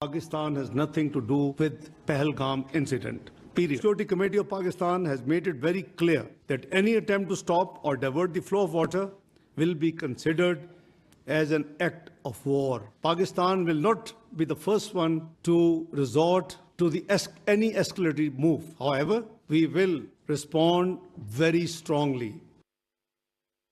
Pakistan has nothing to do with Pahalgam incident. Period. Security Committee of Pakistan has made it very clear that any attempt to stop or divert the flow of water will be considered as an act of war. Pakistan will not be the first one to resort to any escalatory move. However, we will respond very strongly.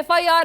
FIR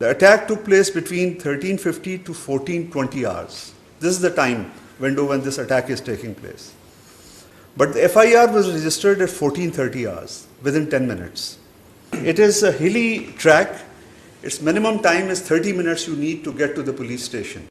The attack took place between 13:50 to 14:20 hours. This is the time window when this attack is taking place. But the FIR was registered at 14:30 hours, within 10 minutes. It is a hilly track. Its minimum time is 30 minutes you need to get to the police station.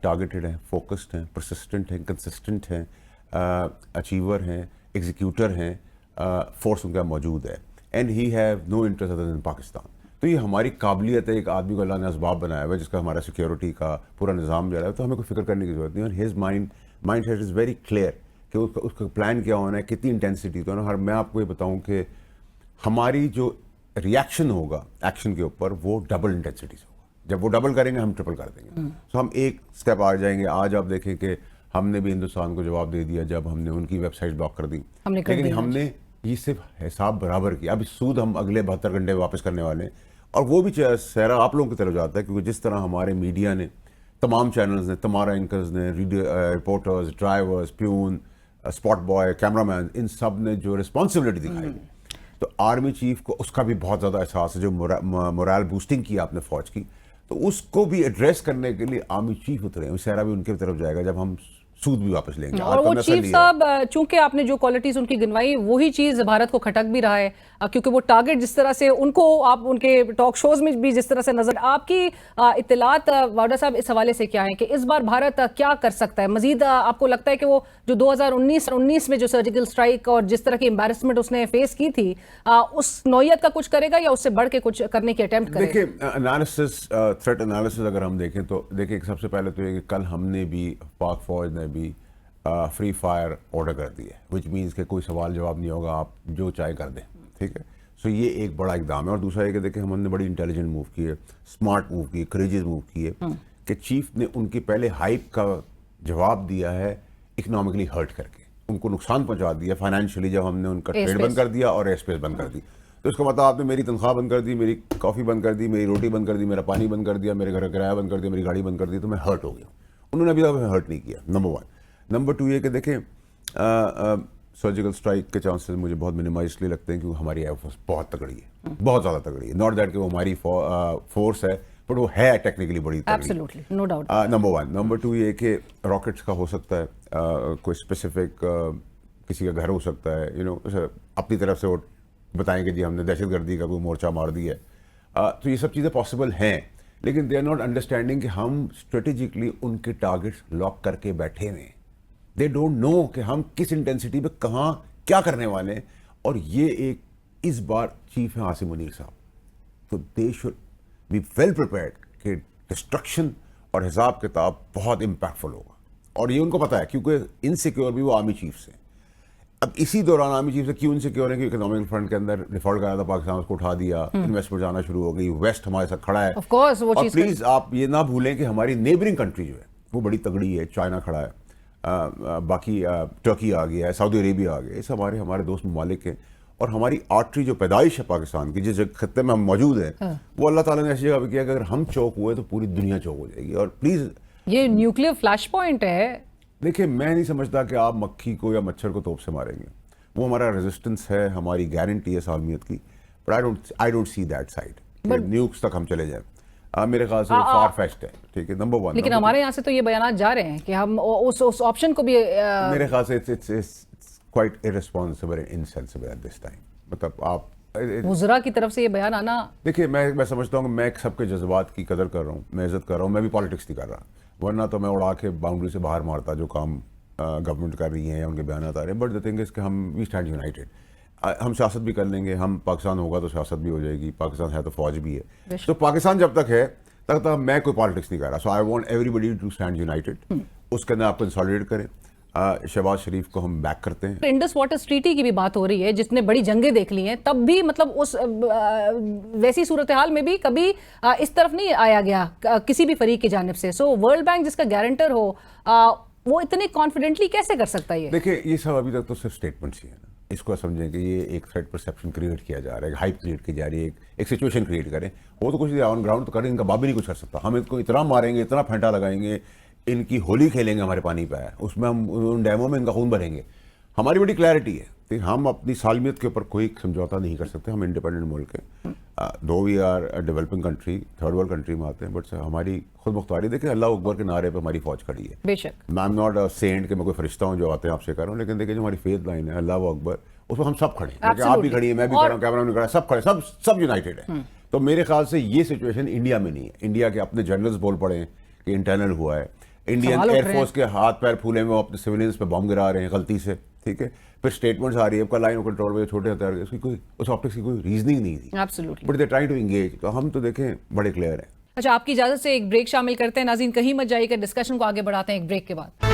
Targeted ہیں, focused ہیں, persistent ہیں, consistent ہیں, achiever ہیں, executor ہیں, force ان کا موجود ہے, and he have no interest other than Pakistan. تو یہ ہماری قابلیت ہے, ایک آدمی کو اللہ نے اسباب بنایا ہوا ہے جس کا ہمارا سیکیورٹی کا پورا نظام جو ہے, تو ہمیں کوئی فکر کرنے کی ضرورت نہیں. اور his mind set is very clear کہ اس کا پلان کیا ہونا ہے, کتنی انٹینسٹی. تو ہر میں آپ کو یہ بتاؤں کہ ہماری جو ریئیکشن ہوگا ایکشن کے اوپر وہ ڈبل انٹینسٹی سے ہوگا. جب وہ ڈبل کریں گے ہم ٹرپل کر دیں گے. تو ہم ایک اسٹیپ آ جائیں گے. آج آپ دیکھیں کہ ہم نے بھی ہندوستان کو جواب دے دیا جب ہم نے ان کی ویب سائٹ بلاک کر دی, لیکن ہم نے یہ صرف حساب برابر کیا. اب سود ہم اگلے 72 گھنٹے واپس کرنے والے ہیں, اور وہ بھی سہرا آپ لوگوں کی طرف جاتا ہے, کیونکہ جس طرح ہمارے میڈیا نے, تمام چینلز نے, تمہارا اینکرز نے, reporters, drivers, peon, spot boy, camera man, ان سب نے جو رسپانسبلٹی دکھائی, تو آرمی چیف کو اس کا بھی بہت زیادہ احساس ہے. جو مورال بوسٹنگ کی آپ نے فوج کی, تو اس کو بھی ایڈریس کرنے کے لیے آرمی چیف اترے ہیں. سہرا بھی ان کی طرف جائے گا جب ہم سود بھی واپس لیں گے. اور وہ چیف صاحب چونکہ آپ نے جو کوالٹیز ان کی گنوائی وہی چیز بھارت کو کھٹک بھی رہا ہے, کیونکہ وہ ٹارگٹ جس طرح سے ان کو آپ ان کے ٹاک شوز میں بھی جس طرح سے نظر, آپ کی اطلاعات واڈا صاحب اس حوالے سے کیا ہیں کہ اس بار بھارت کیا کر سکتا ہے مزید؟ آپ کو لگتا ہے کہ وہ جو 2019 میں جو سرجیکل اسٹرائک اور جس طرح کی امبیرسمنٹ اس نے فیس کی تھی, اس نوعیت کا کچھ کرے گا یا اس سے بڑھ کے کچھ کرنے کی اٹیمپٹ کرے گا؟ دیکھیں انالیسس, تھریٹ انالیسس اگر ہم دیکھیں تو دیکھیں سب سے پہلے تو یہ کہ کل ہم نے بھی, پاک فوج نے بھی فری فائر آرڈر کر دی ہے, وچ مینس کہ کوئی سوال جواب نہیں ہوگا, آپ جو چاہے کر دیں. ٹھیک ہے, سو یہ ایک بڑا اقدام ہے. اور دوسرا یہ کہ دیکھیں ہم نے بڑی انٹیلیجنٹ موو کی ہے, اسمارٹ موو کی ہے, کریجز موو کی ہے, کہ چیف نے ان کی پہلے ہائپ کا جواب دیا ہے اکنامکلی ہرٹ کر کے, ان کو نقصان پہنچا دیا فائنینشلی, جب ہم نے ان کا ٹریڈ بند کر دیا اور ایئر اسپیس بند کر دی. تو اس کا مطلب آپ نے میری تنخواہ بند کر دی, میری کافی بند کر دی, میری روٹی بند کر دی, میرا پانی بند کر دیا, میرے گھر کا کرایہ بند کر دیا, میری گاڑی بند کر دی, تو میں ہرٹ ہو گیا. انہوں نے ابھی تک ہرٹ نہیں کیا, نمبر 1. نمبر 2 یہ کہ دیکھیں سرجیکل اسٹرائک کے چانسز مجھے بہت منیمائز اس لیے لگتے ہیں کیونکہ ہماری ایئر فورس بہت تگڑی ہے, بہت زیادہ تگڑی ہے. ناٹ دیٹ کہ وہ ہماری فورس ہے, بٹ وہ ہے ٹیکنیکلی بڑی تگڑی. Absolutely no doubt. Number 1. Number 2 یہ کہ راکٹس کا ہو سکتا ہے, کوئی اسپیسیفک کسی کا گھر ہو سکتا ہے, اپنی طرف سے وہ بتائیں کہ جی ہم نے دہشت گردی کا کوئی مورچہ مار دیا ہے. تو یہ سب چیزیں پاسبل ہیں, لیکن دے آر ناٹ انڈرسٹینڈنگ کہ ہم اسٹریٹجکلی ان کے ٹارگیٹس لاک کر کے بیٹھے ہوئے ہیں. دے ڈونٹ نو کہ ہم کس انٹینسٹی پہ کہاں کیا کرنے والے ہیں. اور یہ ایک اس بار چیف ہیں عاصم منیر صاحب, تو they should be well prepared کہ ڈسٹرکشن اور حساب کتاب بہت امپیکٹفل ہوگا. اور یہ ان کو پتہ ہے کیونکہ انسیکیور بھی وہ آرمی چیف سے. اب اسی دوران آرمی چیف سے کیوں انسیکیور ہے کہ اکنامک فرنٹ کے اندر ڈیفالٹ کرایا تھا پاکستان, اس کو اٹھا دیا, انویسٹمنٹ جانا شروع ہو گئی, ویسٹ ہمارے ساتھ کھڑا ہے. اور پلیز آپ یہ نہ بھولیں کہ ہماری نیبرنگ کنٹری جو ہے وہ بڑی تگڑی ہے. چائنا کھڑا ہے, باقی ٹرکی آ گیا ہے, سعودی عربیہ آ گیا, یہ سب ہمارے دوست ممالک ہیں. اور ہماری آرٹری جو پیدائش ہے پاکستان کی, جس خطے میں ہم موجود ہیں, وہ اللہ تعالیٰ نے ایسی جگہ پہ کیا کہ اگر ہم چوک ہوئے تو پوری دنیا چوک ہو جائے گی. اور پلیز یہ نیوکلیئر فلیش پوائنٹ ہے. دیکھیں میں نہیں سمجھتا کہ آپ مکھی کو یا مچھر کو توپ سے ماریں گے. وہ ہمارا ریزسٹنس ہے, ہماری گارنٹی ہے سالمیت کی, but I don't see that side. Nukes تک ہم چلے جائیں میرے خیال سے فار فیسٹ ہے. ٹھیک ہے, نمبر 1. لیکن ہمارے یہاں سے تو یہ بیانات جا رہے ہیں کہ ہم اس آپشن کو بھی میرے خیال سے it's quite irresponsible and insensible at this time. مطلب آپ وزراء کی طرف سے یہ بیان آنا, دیکھیے میں سمجھتا ہوں کہ میں سب کے جذبات کی قدر کر رہا ہوں, میں عزت کر رہا ہوں, میں بھی پالیٹکس نہیں کر رہا, ورنہ تو میں اڑا کے باؤنڈری سے باہر مارتا جو کام گورنمنٹ کر رہی ہیں یا ان کے بیانات آ رہے ہیں. بٹ دا تھنگ از کہ ہم وی اسٹینڈ یونائٹیڈ. ہم سیاست بھی کر لیں گے, ہم پاکستان ہوگا تو سیاست بھی ہو جائے گی, پاکستان ہے تو فوج بھی ہے. تو پاکستان جب تک ہے تک میں کوئی پالیٹکس نہیں کر رہا. So I want everybody to stand united. اس کے اندر آپ کنسالیڈیٹ کریں. شہباز شریف کو ہم بیک کرتے ہیں. انڈس واٹرز ٹریٹی کی بھی بات ہو رہی ہے, جس نے بڑی جنگیں دیکھ لی ہیں, تب بھی مطلب اس ویسی صورتحال میں بھی کبھی اس طرف نہیں آیا گیا کسی بھی فریق کی جانب سے. سو ورلڈ بینک جس کا گارنٹر ہو وہ اتنے کانفیڈنٹلی کیسے کر سکتا ہے؟ دیکھیں یہ سب ابھی تک تو صرف اسٹیٹمنٹس ہی ہیں نا. اس کو سمجھیں کہ یہ ایک تھریٹ پرسیپشن کریٹ کیا جا رہا ہے, ہائپ کریٹ کی جا رہی ہے, ایک سچویشن کریٹ کریں. وہ تو کچھ آن گراؤنڈ تو کریں, ان کا باب بھی نہیں کچھ کر سکتا. ہم ان کو اتنا ماریں گے, اتنا پھینٹا لگائیں گے, ان کی ہولی کھیلیں گے ہمارے پانی پہ, اس میں ہم ان ڈیموں میں ان کا خون بھریں گے. ہماری بڑی کلیئرٹی ہے کہ ہم اپنی سالمیت کے اوپر کوئی سمجھوتا نہیں کر سکتے. ہم انڈیپینڈنٹ ملک ہیں, though we are developing country, third world country میں آتے ہیں, بٹ ہماری خود مختاری. دیکھیں اللہ اکبر کے نعرے پہ ہماری فوج کھڑی ہے. بے شک میں ایم ناٹ اے سینٹ کہ میں کوئی فرشتہ ہوں جو آتے ہیں آپ سے کر رہا ہوں, لیکن دیکھیں جو ہماری فیتھ لائن ہے اللہ اکبر, اس پر ہم سب کھڑے ہیں. آپ بھی کھڑی ہیں, میں بھی کھڑا ہوں, کیمرہ مین کھڑا ہے, سب کھڑے, سب یونائٹیڈ ہیں. تو میرے خیال سے یہ سچویشن انڈیا میں نہیں ہے. انڈیا کے اپنے جرنلز بول پڑے ہیں کہ انٹرنل ہوا ہے, انڈین سوال اٹھ ایئر رہے ہیں۔ فورس کے ہاتھ پیر پھولے میں وہ اپنے سویلینس پہ بم گرا رہے ہیں غلطی سے، ٹھیک ہے، پھر اسٹیٹمنٹس آ رہی ہے، آپ کا لائن آف کنٹرول میں چھوٹے ہتھیار اس کی کوئی اس آپٹکس کی کوئی ریزننگ نہیں تھی، absolutely. But they trying to engage. تو ہم تو دیکھیں بڑے کلیئر ہیں. اچھا، آپ کی اجازت سے ایک بریک شامل کرتے ہیں ناظرین، کہیں مت جائیے گا، ڈسکشن کو آگے بڑھاتے ہیں ایک بریک کے بعد.